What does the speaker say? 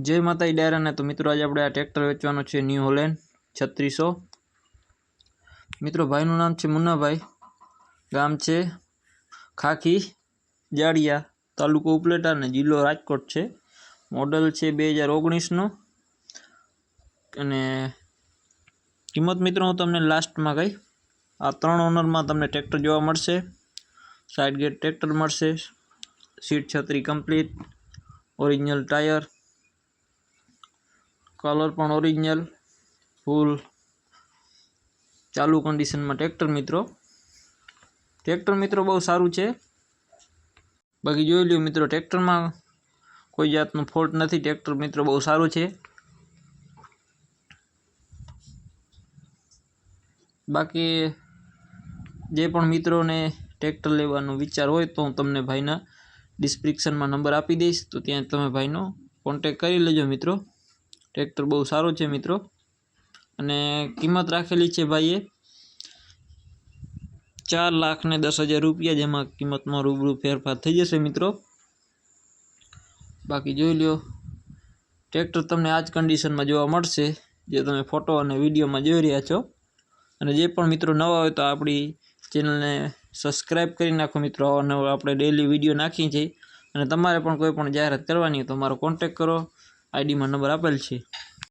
जय माता डायरा ने। तो मित्रों आज આપણે આ ट्रेक्टर વેચવાનો છે ન્યू હોલેન્ડ 3600। मित्रों भाईનું नाम છે મુન્નાભાઈ, ગામ છે ખાખી જાડિયા, તાલુકો ઉપલેટા ને જિલ્લો રાજકોટ છે। મોડલ છે 2019 નો અને કિંમત મિત્રો હું તમને લાસ્ટમાં કહી। આ 3 ઓનરમાં તમને ટ્રેક્ટર જોવા મળશે। સાઇડ ગેટ ટ્રેક્ટર મળશે, સીટ છત્રી કમ્પ્લીટ, ઓરિજિનલ ટાયર, कलर पण ओरिजिनल, फूल चालू कंडीशन में ट्रेक्टर मित्रों बहुत सारू है। बाकी जोई लो मित्रों ट्रेक्टर में कोई जातनो फॉल्ट नहीं। ट्रेक्टर मित्रों बहुत सारू है। बाकी जे पण मित्रों ने ट्रेक्टर लेवानो विचार होय तो हूँ तमने भाईना डिस्क्रिप्शन में नंबर आपी दईश, तो त्यां तमे भाईनो कॉन्टेक्ट करी लेजो मित्रों। ट्रेक्टर बहुत सारू है मित्रों अने किंमत राखेली है भाईए 4,10,000 रुपया, जेमां किंमत में रूबरू फेरफार थई जशे मित्रों। बाकी जोई लो ट्रेक्टर तमने आज कंडीशन में जोवा मळशे जे तमे फोटो अने विडियो में जोई रह्या छो। अने जे पण मित्रों नवा होय तो आपणी चेनल ने सब्सक्राइब करी नाखो मित्रों। आपणे डेली विडियो नाखीए छीए अने तमारे पण कोई पण जाहेरात करवानी हो तो मारो कॉन्टेक्ट करो। आईडी में नंबर आपेल छे।